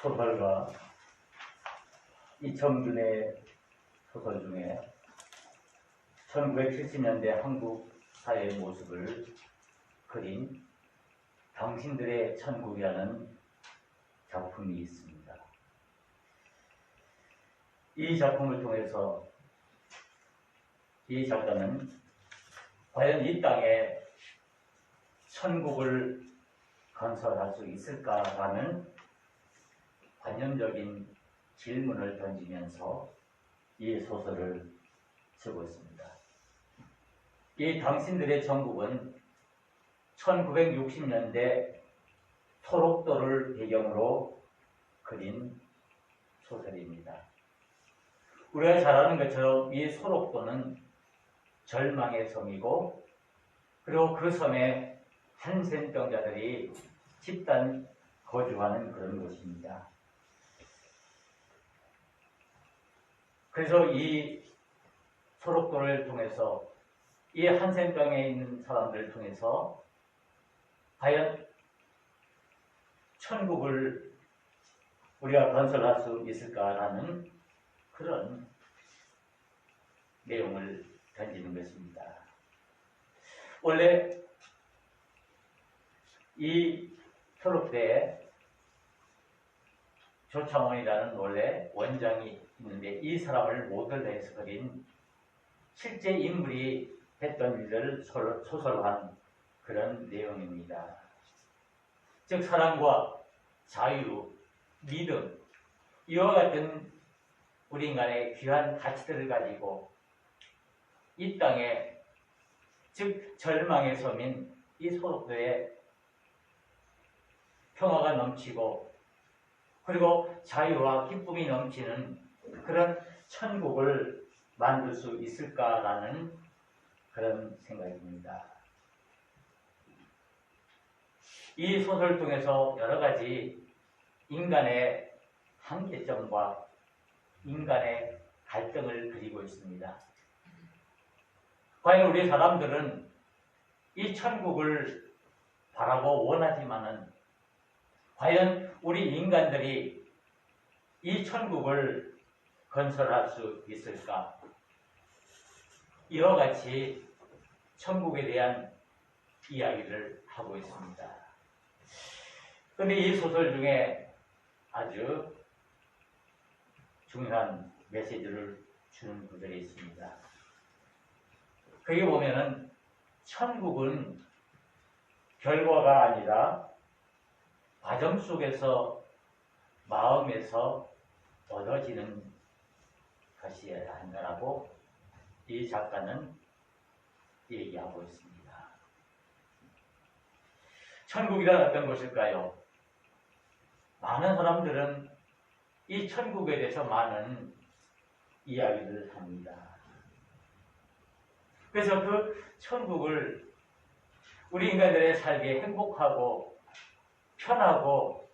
소설가 이청준의 소설 중에 1970년대 한국 사회의 모습을 그린 당신들의 천국이라는 작품이 있습니다. 이 작품을 통해서 이 작가는 과연 이 땅에 천국을 건설할 수 있을까라는 관념적인 질문을 던지면서 이 소설을 쓰고 있습니다. 이 당신들의 천국은 1960년대 토록도를 배경으로 그린 소설입니다. 우리가 잘 아는 것처럼 이 소록도는 절망의 섬이고, 그리고 그 섬에 한센병자들이 집단 거주하는 그런 곳입니다. 그래서 이 소록도를 통해서 이 한센병에 있는 사람들을 통해서 과연 천국을 우리가 건설할 수 있을까라는 그런 내용을 던지는 것입니다. 원래 이 소록도에 조창원이라는 원래 원장이 있는데, 이 사람을 모델로 해서 그린 실제 인물이 했던 일들을 소설한 그런 내용입니다. 즉 사랑과 자유, 믿음, 이와 같은 우리 인간의 귀한 가치들을 가지고 이 땅에, 즉 절망의 섬인 이 소록도에 평화가 넘치고, 그리고 자유와 기쁨이 넘치는 그런 천국을 만들 수 있을까라는 그런 생각입니다. 이 소설을 통해서 여러 가지 인간의 한계점과 인간의 갈등을 그리고 있습니다. 과연 우리 사람들은 이 천국을 바라고 원하지만은 과연 우리 인간들이 이 천국을 건설할 수 있을까? 이와 같이 천국에 대한 이야기를 하고 있습니다. 그런데 이 소설 중에 아주 중요한 메시지를 주는 구절이 있습니다. 거기 보면은 천국은 결과가 아니라 과정 속에서 마음에서 얻어지는 것이어야 한다라고 이 작가는 얘기하고 있습니다. 천국이란 어떤 곳일까요? 많은 사람들은 이 천국에 대해서 많은 이야기를 합니다. 그래서 그 천국을 우리 인간들의 살기에 행복하고 편하고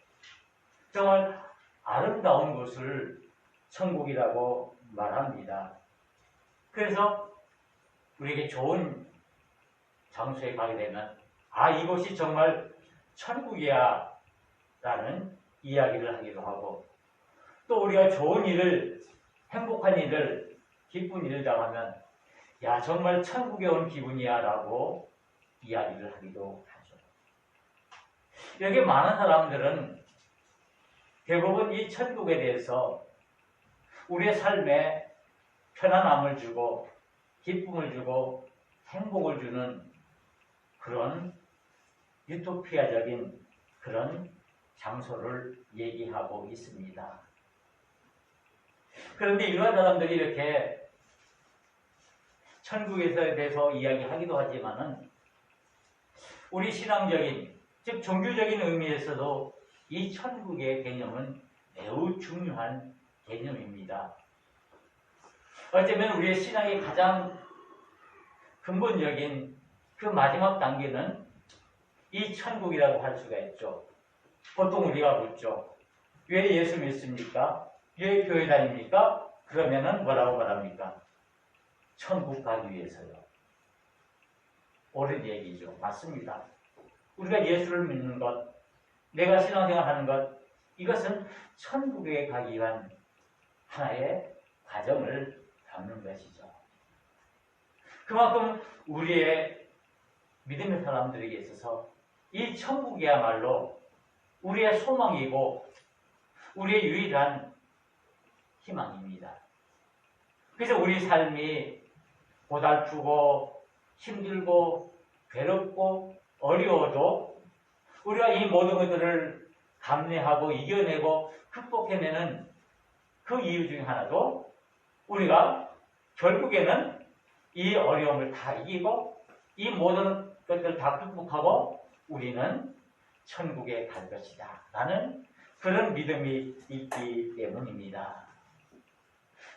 정말 아름다운 곳을 천국이라고 말합니다. 그래서 우리에게 좋은 장소에 가게 되면 이곳이 정말 천국이야 라는 이야기를 하기도 하고, 또 우리가 좋은 일을, 행복한 일을, 기쁜 일을 당하면 정말 천국에 온 기분이야 라고 이야기를 하기도 하죠. 여기 많은 사람들은 대부분 이 천국에 대해서 우리의 삶에 편안함을 주고 기쁨을 주고 행복을 주는 그런 유토피아적인 그런 장소를 얘기하고 있습니다. 그런데 이러한 사람들이 이렇게 천국에 대해서 이야기하기도 하지만은 우리 신앙적인, 즉 종교적인 의미에서도 이 천국의 개념은 매우 중요한 개념입니다. 어쩌면 우리의 신앙의 가장 근본적인 그 마지막 단계는 이 천국이라고 할 수가 있죠. 보통 우리가 묻죠. 왜 예수 믿습니까? 왜 교회 다닙니까? 그러면은 뭐라고 말합니까? 천국 가기 위해서요. 옳은 얘기죠. 맞습니다. 우리가 예수를 믿는 것, 내가 신앙생활 하는 것, 이것은 천국에 가기 위한 하나의 과정을 담는 것이죠. 그만큼 우리의 믿음의 사람들에게 있어서 이 천국이야말로 우리의 소망이고 우리의 유일한 희망입니다. 그래서 우리 삶이 고달프고 힘들고 괴롭고 어려워도 우리가 이 모든 것들을 감내하고 이겨내고 극복해내는 그 이유 중에 하나도 우리가 결국에는 이 어려움을 다 이기고 이 모든 것들을 다 극복하고 우리는 천국에 갈 것이다 라는 그런 믿음이 있기 때문입니다.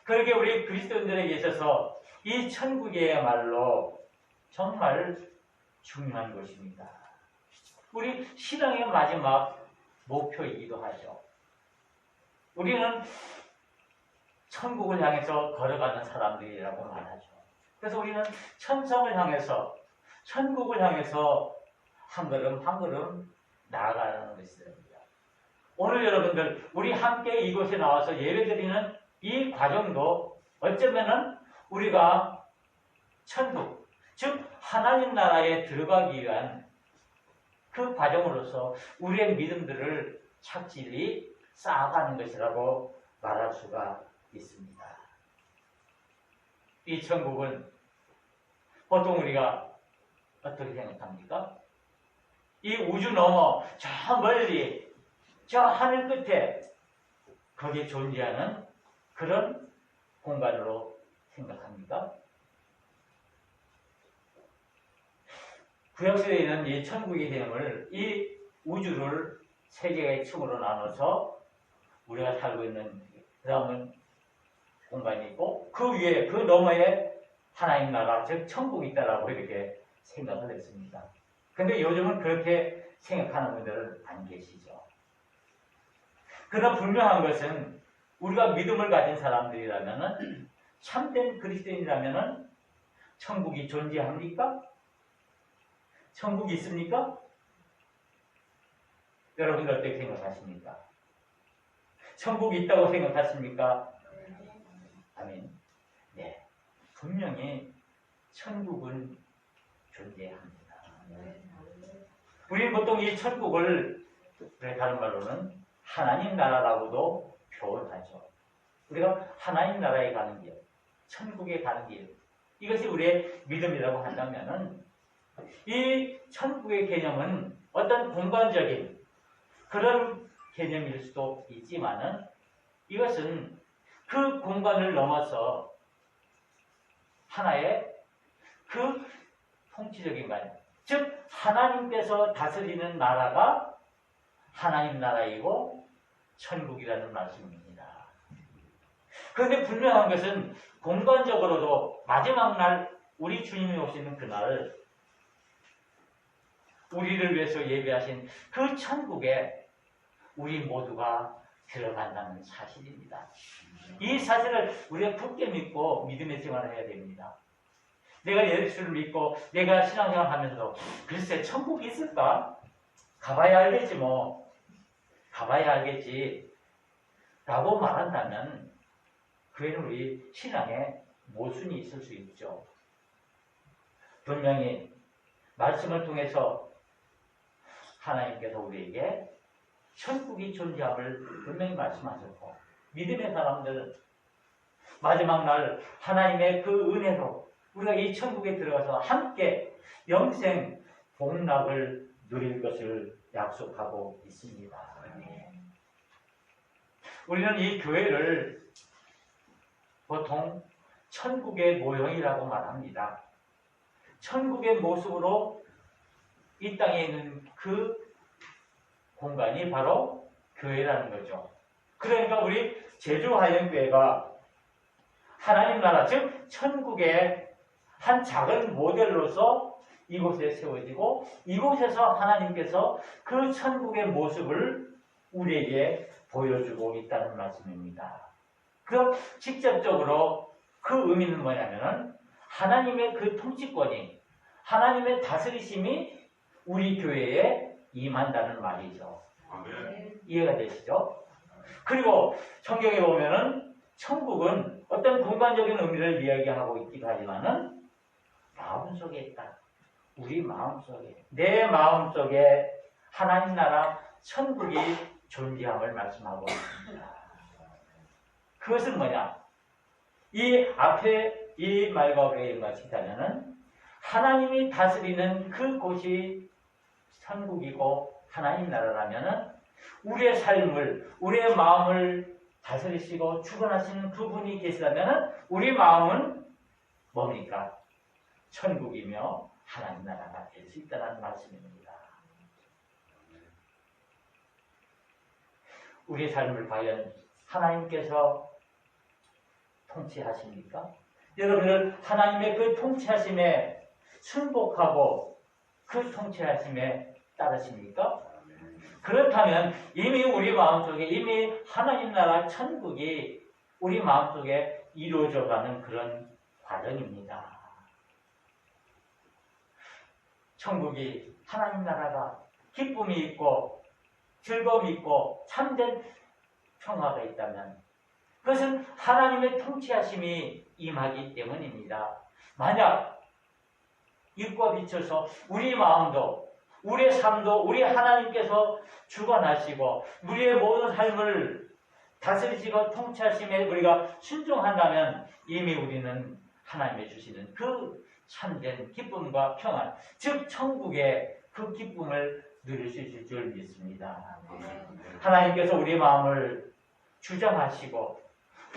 그러게 우리 그리스도인들에게 있어서 이 천국이야말로 정말 중요한 것입니다. 우리 신앙의 마지막 목표이기도 하죠. 우리는 천국을 향해서 걸어가는 사람들이라고 말하죠. 그래서 우리는 천성을 향해서 천국을 향해서 한 걸음 한 걸음 나아가는 것입니다. 오늘 여러분들 우리 함께 이곳에 나와서 예배드리는 이 과정도 어쩌면은 우리가 천국, 즉 하나님 나라에 들어가기 위한 그 과정으로서 우리의 믿음들을 착실히 쌓아가는 것이라고 말할 수가 있습니다. 이 천국은 보통 우리가 어떻게 생각합니까? 이 우주 넘어 저 멀리 저 하늘 끝에 거기에 존재하는 그런 공간으로 생각합니까? 구약시대에는 이 천국의 개념을 이 우주를 세 개의 층으로 나눠서 우리가 살고 있는 그 다음은 공간이 있고 그 위에 그 너머에 하나님 나라 즉 천국이 있다라고 이렇게 생각을 했습니다. 근데 요즘은 그렇게 생각하는 분들은 안 계시죠. 그러나 분명한 것은 우리가 믿음을 가진 사람들이라면은 참된 그리스도인이라면은 천국이 존재합니까? 천국이 있습니까? 여러분들 어떻게 생각하십니까? 천국이 있다고 생각하십니까? 아멘. 네. 분명히 천국은 존재합니다. 우리는 보통 이 천국을 다른 말로는 하나님 나라라고도 표현하죠. 우리가 하나님 나라에 가는 길, 천국에 가는 길, 이것이 우리의 믿음이라고 한다면은 이 천국의 개념은 어떤 공간적인 그런 개념일 수도 있지만은 이것은 그 공간을 넘어서 하나의 그 통치적인 말, 즉 하나님께서 다스리는 나라가 하나님 나라이고 천국이라는 말씀입니다. 그런데 분명한 것은 공간적으로도 마지막 날 우리 주님이 오시는 그날 우리를 위해서 예배하신 그 천국에 우리 모두가 들어간다는 사실입니다. 이 사실을 우리가 굳게 믿고 믿음의 생활을 해야 됩니다. 내가 예수를 믿고 내가 신앙생활 하면서 글쎄 천국이 있을까? 가봐야 알겠지 뭐. 가봐야 알겠지 라고 말한다면 그에는 우리 신앙에 모순이 있을 수 있죠. 분명히 말씀을 통해서 하나님께서 우리에게 천국이 존재함을 분명히 말씀하셨고 믿음의 사람들 마지막 날 하나님의 그 은혜로 우리가 이 천국에 들어가서 함께 영생 복락을 누릴 것을 약속하고 있습니다. 우리는 이 교회를 보통 천국의 모형이라고 말합니다. 천국의 모습으로 이 땅에 있는 그 공간이 바로 교회라는 거죠. 그러니까 우리 제주하연교회가 하나님 나라, 즉 천국의 한 작은 모델로서 이곳에 세워지고 이곳에서 하나님께서 그 천국의 모습을 우리에게 보여주고 있다는 말씀입니다. 그럼 직접적으로 그 의미는 뭐냐면은 하나님의 그 통치권이 하나님의 다스리심이 우리 교회에 임한다는 말이죠. 이해가 되시죠? 그리고 성경에 보면은 천국은 어떤 공간적인 의미를 이야기하고 있기도 하지만은 마음속에 있다. 우리 마음속에, 내 마음속에 하나님 나라 천국이 존재함을 말씀하고 있습니다. 그것은 뭐냐? 이 앞에 이 말과 우리의 같이 있다면은 하나님이 다스리는 그곳이 천국이고 하나님 나라라면은 우리의 삶을, 우리의 마음을 다스리시고 주관하시는 그분이 계시다면은 우리 마음은 뭡니까? 천국이며 하나님 나라가 될 수 있다는 말씀입니다. 우리의 삶을 과연 하나님께서 통치하십니까? 여러분들 하나님의 그 통치하심에 순복하고 그 통치하심에 따르십니까? 그렇다면 이미 우리 마음속에 이미 하나님 나라 천국이 우리 마음속에 이루어져가는 그런 과정입니다. 천국이 하나님 나라가 기쁨이 있고 즐거움이 있고 참된 평화가 있다면 그것은 하나님의 통치하심이 임하기 때문입니다. 만약 입과 비춰서 우리 마음도 우리의 삶도 우리 하나님께서 주관하시고 우리의 모든 삶을 다스리시고 통치하심에 우리가 순종한다면 이미 우리는 하나님의 주시는 그 참된 기쁨과 평안, 즉 천국의 그 기쁨을 누릴 수 있을 줄 믿습니다. 하나님께서 우리 마음을 주장하시고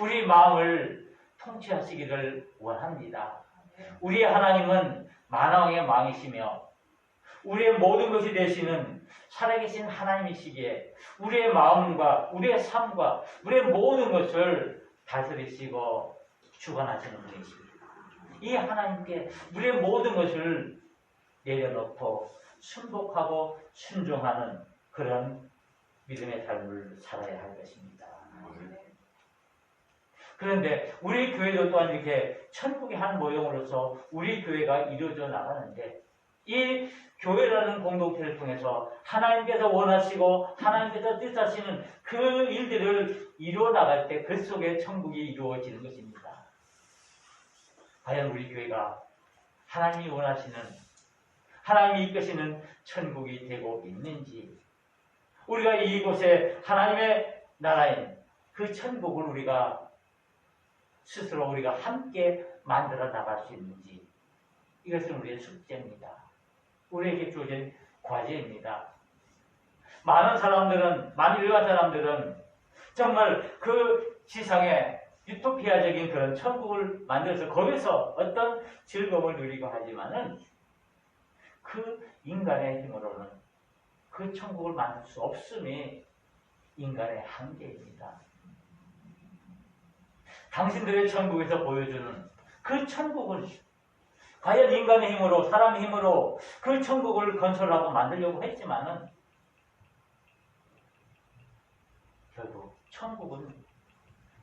우리 마음을 통치하시기를 원합니다. 우리 하나님은 만왕의 왕이시며 우리의 모든 것이 되시는 살아계신 하나님이시기에 우리의 마음과 우리의 삶과 우리의 모든 것을 다스리시고 주관하시는 분이십니다. 이 하나님께 우리의 모든 것을 내려놓고 순복하고 순종하는 그런 믿음의 삶을 살아야 할 것입니다. 그런데 우리 교회도 또한 이렇게 천국의 한 모형으로서 우리 교회가 이루어져 나가는데 이 교회라는 공동체를 통해서 하나님께서 원하시고 하나님께서 뜻하시는 그 일들을 이루어 나갈 때 그 속에 천국이 이루어지는 것입니다. 과연 우리 교회가 하나님이 원하시는 하나님이 이끄시는 천국이 되고 있는지 우리가 이곳에 하나님의 나라인 그 천국을 우리가 스스로 우리가 함께 만들어 나갈 수 있는지 이것은 우리의 숙제입니다. 우리에게 주어진 과제입니다. 많은 사람들은, 많은 일반 사람들은 정말 그 지상에 유토피아적인 그런 천국을 만들어서 거기서 어떤 즐거움을 누리고 하지만은 그 인간의 힘으로는 그 천국을 만들 수 없음이 인간의 한계입니다. 당신들의 천국에서 보여주는 그 천국을 과연 인간의 힘으로 사람의 힘으로 그 천국을 건설하고 만들려고 했지만은 결국 천국은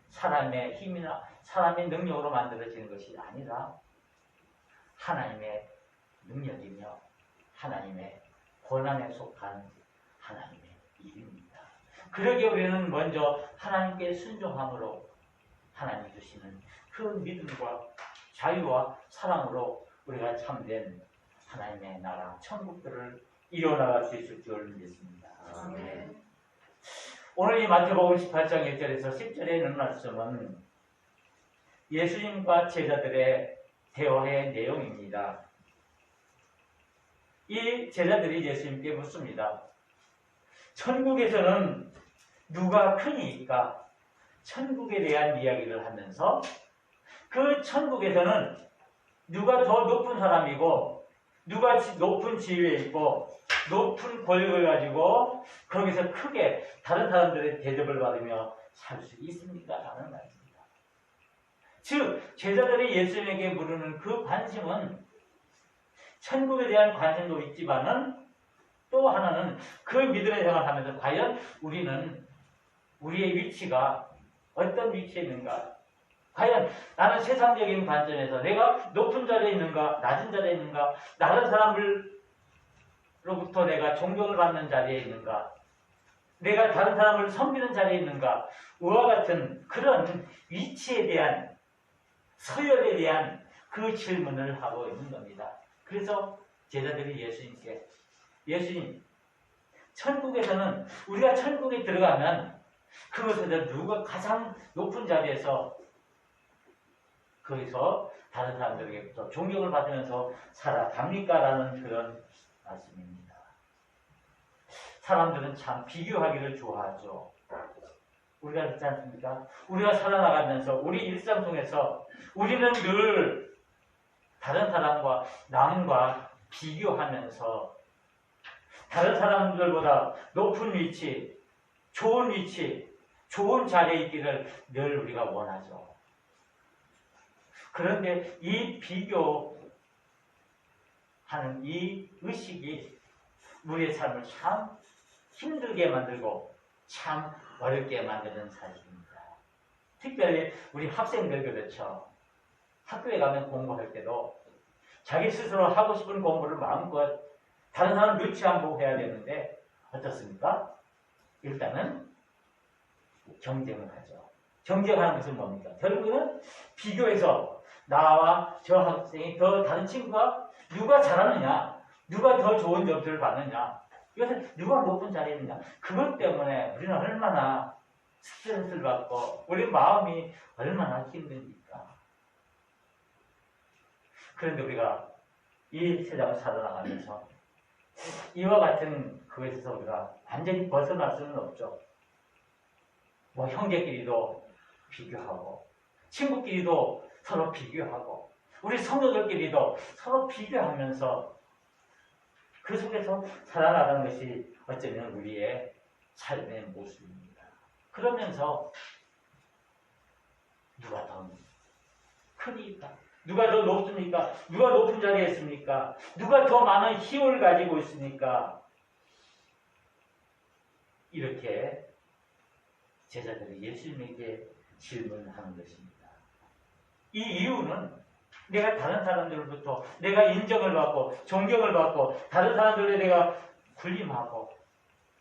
사람의 힘이나 사람의 능력으로 만들어지는 것이 아니라 하나님의 능력이며 하나님의 권한에 속한 하나님의 일입니다. 그러기에 우리는 먼저 하나님께 순종함으로 하나님 주시는 그 믿음과 자유와 사랑으로 우리가 참된 하나님의 나라 천국들을 이뤄나갈 수 있을 줄 믿습니다. 아멘. 오늘 이 마태복음 18장 1절에서 10절에 있는 말씀은 예수님과 제자들의 대화의 내용입니다. 이 제자들이 예수님께 묻습니다. 천국에서는 누가 크니까? 천국에 대한 이야기를 하면서 그 천국에서는 누가 더 높은 사람이고 누가 높은 지위에 있고 높은 권력을 가지고 거기서 크게 다른 사람들의 대접을 받으며 살 수 있습니까? 라는 말입니다. 즉 제자들이 예수님에게 물으는 그 관심은 천국에 대한 관심도 있지만은 또 하나는 그 믿음의 생활을 하면서 과연 우리는 우리의 위치가 어떤 위치에 있는가? 과연 나는 세상적인 관점에서 내가 높은 자리에 있는가? 낮은 자리에 있는가? 다른 사람들로부터 내가 존경을 받는 자리에 있는가? 내가 다른 사람을 섬기는 자리에 있는가? 우와 같은 그런 위치에 대한, 서열에 대한 그 질문을 하고 있는 겁니다. 그래서 제자들이 예수님께, 예수님, 천국에서는 우리가 천국에 들어가면 그곳에서 누가 가장 높은 자리에서 거기서 다른 사람들에게부터 존경을 받으면서 살아갑니까? 라는 그런 말씀입니다. 사람들은 참 비교하기를 좋아하죠. 우리가 그렇지 않습니까? 우리가 살아나가면서 우리 일상 속에서 우리는 늘 다른 사람과 남과 비교하면서 다른 사람들보다 높은 위치, 좋은 자리에 있기를 늘 우리가 원하죠. 그런데 이 비교하는 이 의식이 우리의 삶을 참 힘들게 만들고 참 어렵게 만드는 사실입니다. 특별히 우리 학생들 그렇죠. 학교에 가면 공부할 때도 자기 스스로 하고 싶은 공부를 마음껏 다른 사람 눈치 안 보고 해야 되는데 어떻습니까? 일단은 경쟁을 하죠. 경쟁하는 것은 뭡니까? 결국은 비교해서 나와 저 학생이 더 다른 친구가 누가 잘하느냐, 누가 더 좋은 점수를 받느냐, 이것은 누가 높은 자리에 있느냐. 그것 때문에 우리는 얼마나 스트레스를 받고 우리 마음이 얼마나 힘듭니까? 그런데 우리가 이 세상을 살아나가면서 이와 같은 그것에서 우리가 완전히 벗어날 수는 없죠. 뭐 형제끼리도 비교하고 친구끼리도 서로 비교하고 우리 성도들끼리도 서로 비교하면서 그 속에서 살아나가는 것이 어쩌면 우리의 삶의 모습입니다. 그러면서 누가 더 크니까? 누가 더 높습니까? 누가 높은 자리에 있습니까? 누가 더 많은 힘을 가지고 있습니까? 이렇게 제자들이 예수님에게 질문하는 것입니다. 이 이유는 내가 다른 사람들로부터 내가 인정을 받고 존경을 받고 다른 사람들에 내가 군림하고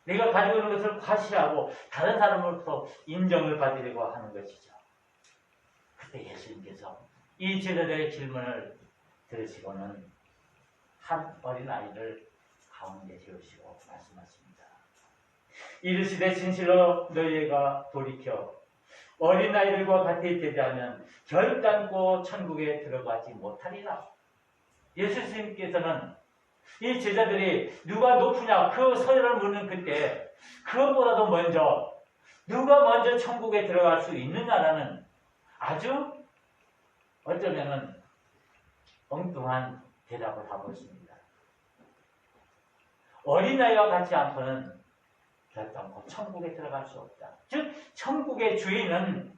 내가 가지고 있는 것을 과시하고 다른 사람으로부터 인정을 받으려고 하는 것이죠. 그때 예수님께서 이 제자들의 질문을 들으시고는 한 어린아이를 가운데 세우시고 말씀하십니다. 이르시되 진실로 너희가 돌이켜 어린아이들과 같이 대대하면 결단코 천국에 들어가지 못하리라. 예수님께서는 이 제자들이 누가 높으냐 그 서열을 묻는 그때 그것보다도 먼저 누가 먼저 천국에 들어갈 수 있느냐라는 아주 어쩌면은 엉뚱한 대답을 하고 있습니다. 어린아이와 같지 않고는 결단코 천국에 들어갈 수 없다. 즉 천국의 주인은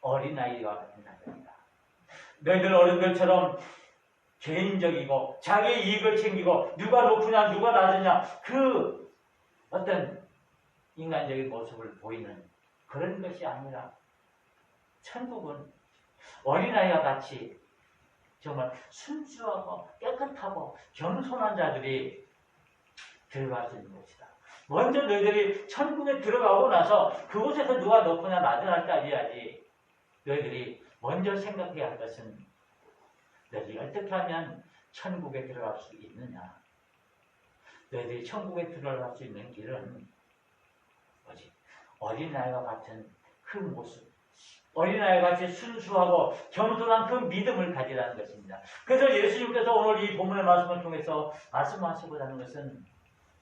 어린아이와 같은 자입니다. 너희들 어른들처럼 개인적이고 자기의 이익을 챙기고 누가 높으냐 누가 낮으냐 그 어떤 인간적인 모습을 보이는 그런 것이 아니라 천국은 어린아이와 같이 정말 순수하고 깨끗하고 겸손한 자들이 들어갈 수 있는 곳이다. 먼저 너희들이 천국에 들어가고 나서 그곳에서 누가 높으냐 낮으냐 따져야지. 너희들이 먼저 생각해야 할 것은 너희들이 어떻게 하면 천국에 들어갈 수 있느냐. 너희들이 천국에 들어갈 수 있는 길은 뭐지? 어린아이와 같은 그 모습, 어린아이와 같이 순수하고 겸손한 그 믿음을 가지라는 것입니다. 그래서 예수님께서 오늘 이 본문의 말씀을 통해서 말씀하시고자 하는 것은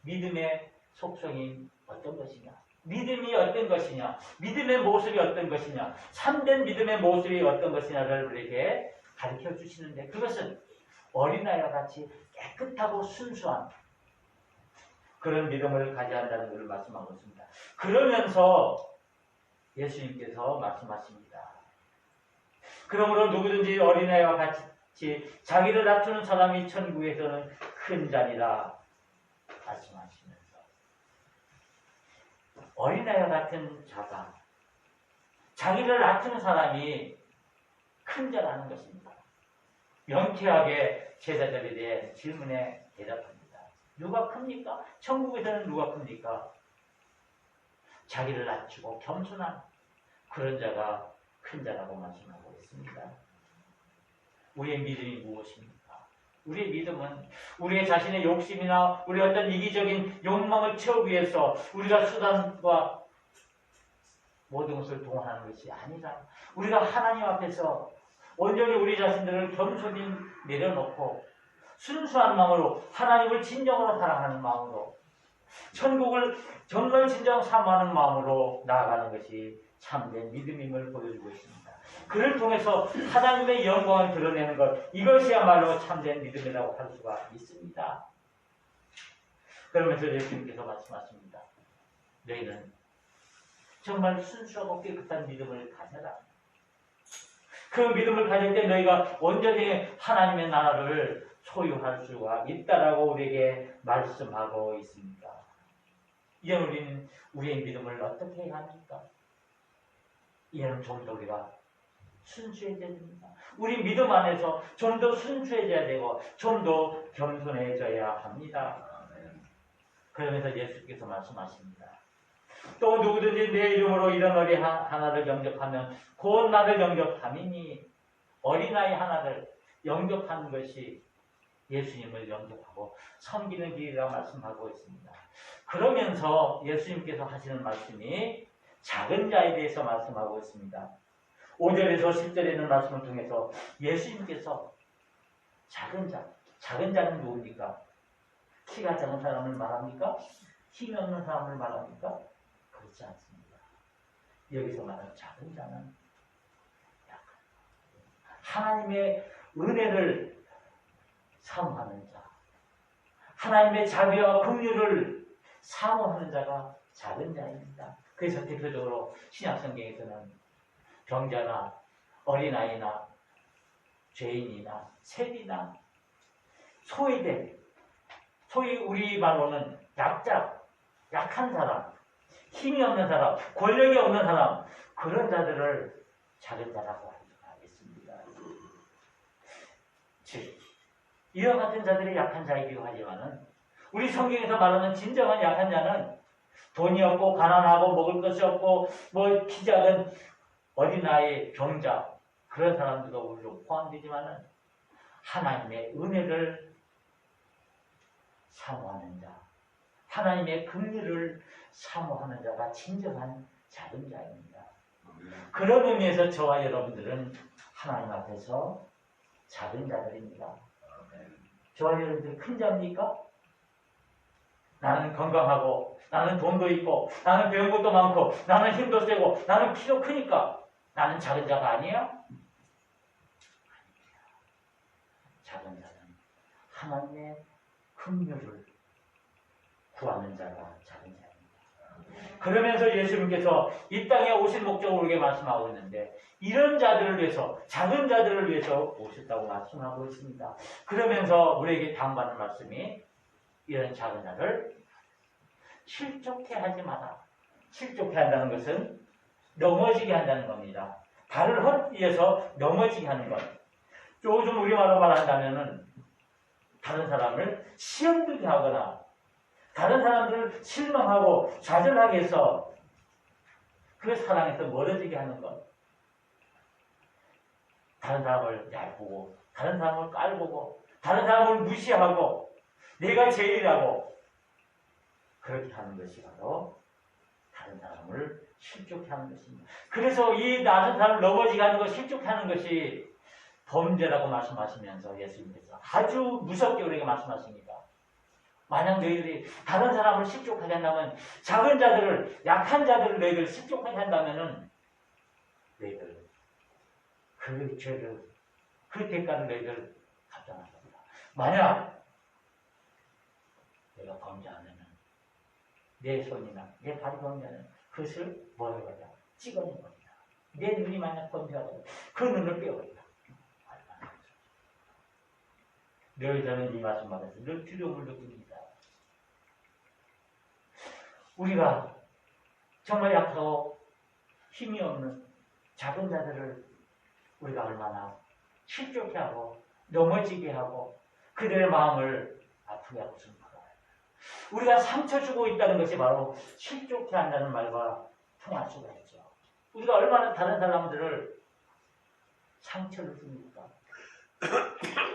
믿음의 속성이 어떤 것이냐, 믿음이 어떤 것이냐, 믿음의 모습이 어떤 것이냐, 참된 믿음의 모습이 어떤 것이냐를 우리에게 가르쳐 주시는데 그것은 어린아이와 같이 깨끗하고 순수한 그런 믿음을 가져야 한다는 것을 말씀하고 있습니다. 그러면서 예수님께서 말씀하십니다. 그러므로 누구든지 어린아이와 같이 자기를 낮추는 사람이 천국에서는 큰 자리라 말씀하시면서 어린아이와 같은 자가 자기를 낮추는 사람이 큰 자라는 것입니다. 명쾌하게 제자들에 대해 질문에 대답합니다. 누가 큽니까? 천국에서는 누가 큽니까? 자기를 낮추고 겸손한 그런 자가 큰 자라고 말씀하고 있습니다. 우리의 믿음이 무엇입니까? 우리의 믿음은 우리의 자신의 욕심이나 우리 어떤 이기적인 욕망을 채우기 위해서 우리가 수단과 모든 것을 동원하는 것이 아니라 우리가 하나님 앞에서 온전히 우리 자신들을 겸손히 내려놓고 순수한 마음으로 하나님을 진정으로 사랑하는 마음으로 천국을 정말 진정 사모하는 마음으로 나아가는 것이 참된 믿음임을 보여주고 있습니다. 그를 통해서 하나님의 영광을 드러내는 것, 이것이야말로 참된 믿음이라고 할 수가 있습니다. 그러면서 예수님께서 말씀하십니다. 너희는 정말 순수하고 깨끗한 믿음을 가져라. 그 믿음을 가질 때 너희가 온전히 하나님의 나라를 소유할 수가 있다라고 우리에게 말씀하고 있습니다. 이제 우리는 우리의 믿음을 어떻게 해야 합니까? 이제는 좀 더 우리가 순수해져야 됩니다. 우리 믿음 안에서 좀 더 순수해져야 되고 좀 더 겸손해져야 합니다. 그러면서 예수께서 말씀하십니다. 또 누구든지 내 이름으로 이런 어리 하나를 영접하면 곧 나를 영접함이니 어린아이 하나를 영접하는 것이 예수님을 영접하고 섬기는 길이라고 말씀하고 있습니다. 그러면서 예수님께서 하시는 말씀이 작은 자에 대해서 말씀하고 있습니다. 5절에서 10절에 있는 말씀을 통해서 예수님께서 작은 자는 누굽니까? 키가 작은 사람을 말합니까? 힘이 없는 사람을 말합니까? 그렇지 않습니다. 여기서 말하는 작은 자는 약한 하나님의 은혜를 사모하는 자, 하나님의 자비와 긍휼을 사모하는 자가 작은 자입니다. 그래서 대표적으로 신약성경에서는 병자나 어린아이나 죄인이나 세리나 소외된, 소위 우리 말로는 약한 사람, 힘이 없는 사람, 권력이 없는 사람, 그런 자들을 작은 자라고 하겠습니다. 즉, 이와 같은 자들이 약한 자이기도 하지만은 우리 성경에서 말하는 진정한 약한 자는 돈이 없고 가난하고 먹을 것이 없고 뭐 키 작은 어린아이, 병자 그런 사람들도 우리로 포함되지만은 하나님의 은혜를 사모하는 자, 하나님의 긍휼을 사모하는 자가 진정한 작은 자입니다. 그런 의미에서 저와 여러분들은 하나님 앞에서 작은 자들입니다. 저와 여러분들 큰 자입니까? 나는 건강하고 나는 돈도 있고 나는 배운 것도 많고 나는 힘도 세고 나는 키도 크니까 나는 작은 자가 아니야? 작은 자는 하나님의 긍휼을 구하는 자가 작은 자입니다. 그러면서 예수님께서 이 땅에 오신 목적을 우리에게 말씀하고 있는데 이런 자들을 위해서, 작은 자들을 위해서 오셨다고 말씀하고 있습니다. 그러면서 우리에게 당부하는 말씀이 이런 작은 자를 실족해 하지 마라. 실족해 한다는 것은 넘어지게 한다는 겁니다. 발을 헛디뎌서 넘어지게 하는 것. 요즘 우리말로 말한다면은 다른 사람을 시험 들게 하거나 다른 사람들을 실망하고 좌절하게 해서 그 사랑에서 멀어지게 하는 것. 다른 사람을 얕보고 다른 사람을 깔보고 다른 사람을 무시하고 내가 제일이라고 그렇게 하는 것이 바로 다른 사람을 실족해 하는 것입니다. 그래서 이 다른 사람을 넘어지게 하는 것, 실족해 하는 것이 범죄라고 말씀하시면서 예수님께서 아주 무섭게 우리에게 말씀하십니다. 만약 너희들이 다른 사람을 실족하게 한다면, 작은 자들을, 약한 자들을 너희들 실족하게 한다면은 너희들 그 죄를, 그 대가를 너희들 감당할 겁니다. 만약 내가 범죄하면은 내 손이나 내 발이 범죄하면 그것을 뭘 해버려? 찍어내버린다. 내 눈이 만약 범죄하면 그 눈을 빼버린다. 늘 저는 이 말씀 받아서 늘 두려움을 느낍니다. 우리가 정말 약하고 힘이 없는 작은 자들을 우리가 얼마나 실족해 하고 넘어지게 하고 그들의 마음을 아프게 하고 싶은가. 우리가 상처 주고 있다는 것이 바로 실족해 한다는 말과 통할 수가 있죠. 우리가 얼마나 다른 사람들을 상처를 줍니까?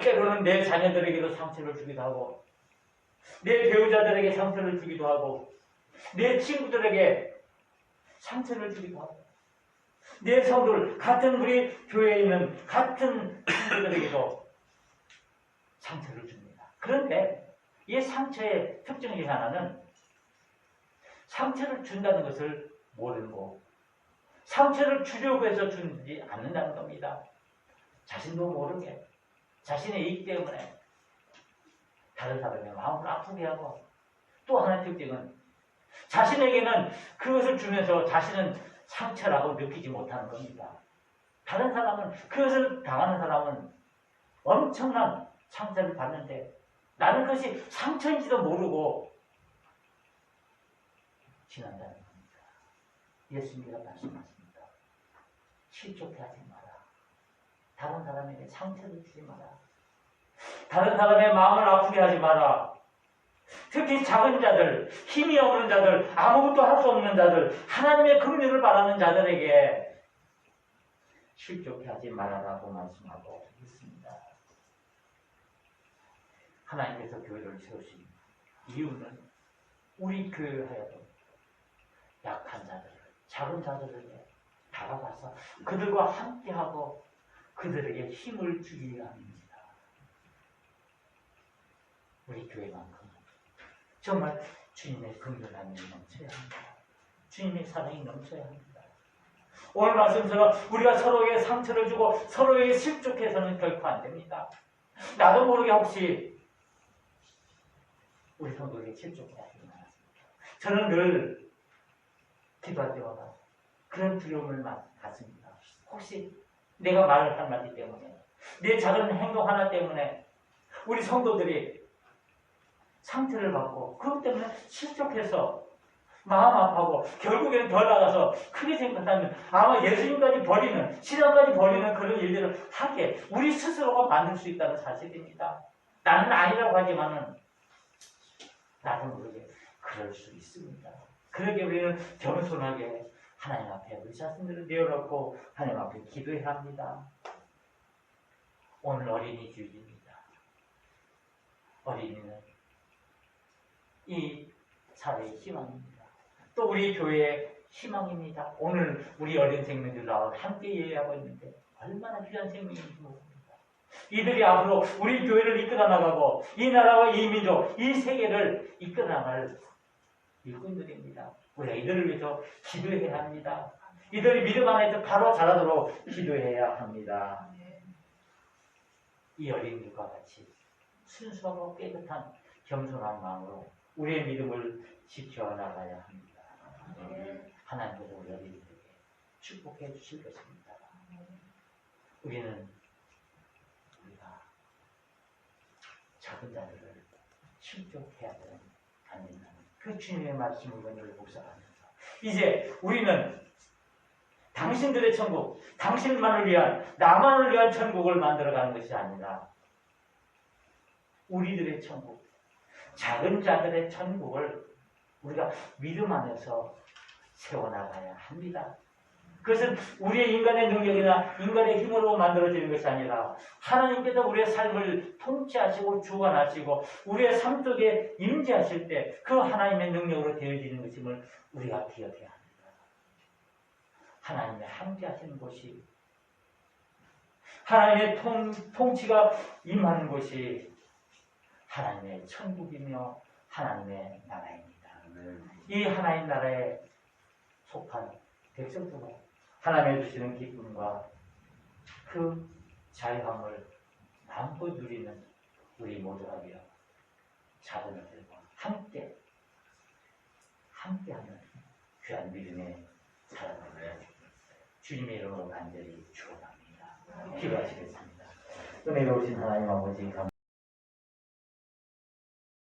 때로는 내 자녀들에게도 상처를 주기도 하고, 내 배우자들에게 상처를 주기도 하고, 내 친구들에게 상처를 주기도 하고, 내 성도들, 같은 우리 교회에 있는 같은 친구들에게도 상처를 줍니다. 그런데 이 상처의 특징 중 하나는 상처를 준다는 것을 모르고 상처를 주려고 해서 주지 않는다는 겁니다. 자신도 모르게 자신의 이익 때문에 다른 사람의 마음을 아프게 하고, 또 하나의 특징은 자신에게는 그것을 주면서 자신은 상처라고 느끼지 못하는 겁니다. 다른 사람은, 그것을 당하는 사람은 엄청난 상처를 받는데 나는 그것이 상처인지도 모르고 지난다는 겁니다. 예수님께서 말씀하십니다. 실족해 하지 마라. 다른 사람에게 상처를 주지 마라. 다른 사람의 마음을 아프게 하지 마라. 특히 작은 자들, 힘이 없는 자들, 아무것도 할 수 없는 자들, 하나님의 긍휼을 바라는 자들에게 실족해 하지 말아라고 말씀하고 있습니다. 하나님께서 교회를 세우신 이유는 우리 교회에 하여금 약한 자들, 작은 자들에게 다가가서 그들과 함께하고 그들에게 힘을 주기 위함입니다. 우리 교회만큼 정말 주님의 긍휼함이 넘쳐야 합니다. 주님의 사랑이 넘쳐야 합니다. 오늘 말씀처럼 우리가 서로에게 상처를 주고 서로에게 실족해서는 결코 안 됩니다. 나도 모르게 혹시 우리 성도에게 실족해 하지 않았습니까? 저는 늘 기도할 때마다 그런 두려움을 갖습니다. 혹시 내가 말을 한마디 때문에, 내 작은 행동 하나 때문에 우리 성도들이 상처를 받고 그것 때문에 실족해서 마음 아파하고 결국에는 더 나가서 크게 생각하면 아마 예수님까지 버리는, 신앙까지 버리는 그런 일들을 하게 우리 스스로가 만들 수 있다는 사실입니다. 나는 아니라고 하지만은 나도 모르게 그럴 수 있습니다. 그러게 우리는 겸손하게 하나님 앞에 우리 자신들을 내어놓고 하나님 앞에 기도해야 합니다. 오늘 어린이 주일입니다. 어린이는 이 사회의 희망입니다. 또 우리 교회의 희망입니다. 오늘 우리 어린 생명들과 함께 예배하고 있는데 얼마나 귀한 생명인지 모릅니다. 이들이 앞으로 우리 교회를 이끌어 나가고 이 나라와 이 민족, 이 세계를 이끌어 나갈 일꾼들입니다. 우리가 이들을 위해서 기도해야 합니다. 이들이 믿음 안에서 바로 자라도록 기도해야 합니다. 이 어린이들과 같이 순수하고 깨끗한 겸손한 마음으로 우리의 믿음을 지켜나가야 합니다. 하나님께서 우리 어린이들에게 축복해 주실 것입니다. 우리가 작은 자들을 실족해야 한다는 그 주님의 말씀을 오늘 묵상하면서 이제 우리는 당신들의 천국, 당신만을 위한, 나만을 위한 천국을 만들어가는 것이 아니라 우리들의 천국, 작은 자들의 천국을 우리가 믿음 안에서 세워나가야 합니다. 그것은 우리의 인간의 능력이나 인간의 힘으로 만들어지는 것이 아니라 하나님께서 우리의 삶을 통치하시고 주관하시고 우리의 삶 속에 임재하실 때 그 하나님의 능력으로 되어지는 것임을 우리가 기억해야 합니다. 하나님의 함께하시는 곳이, 하나님의 통치가 임하는 곳이 하나님의 천국이며 하나님의 나라입니다. 이 하나님 나라에 속한 백성들과 하나님의 주시는 기쁨과 그 자유함을 마음껏 누리는 우리 모두가 되어 작은 이들과 함께하는 귀한 믿음의 사랑을 주님의 이름으로 간절히 축원합니다. 기도하시겠습니다. 은혜로우신 하나님 아버지,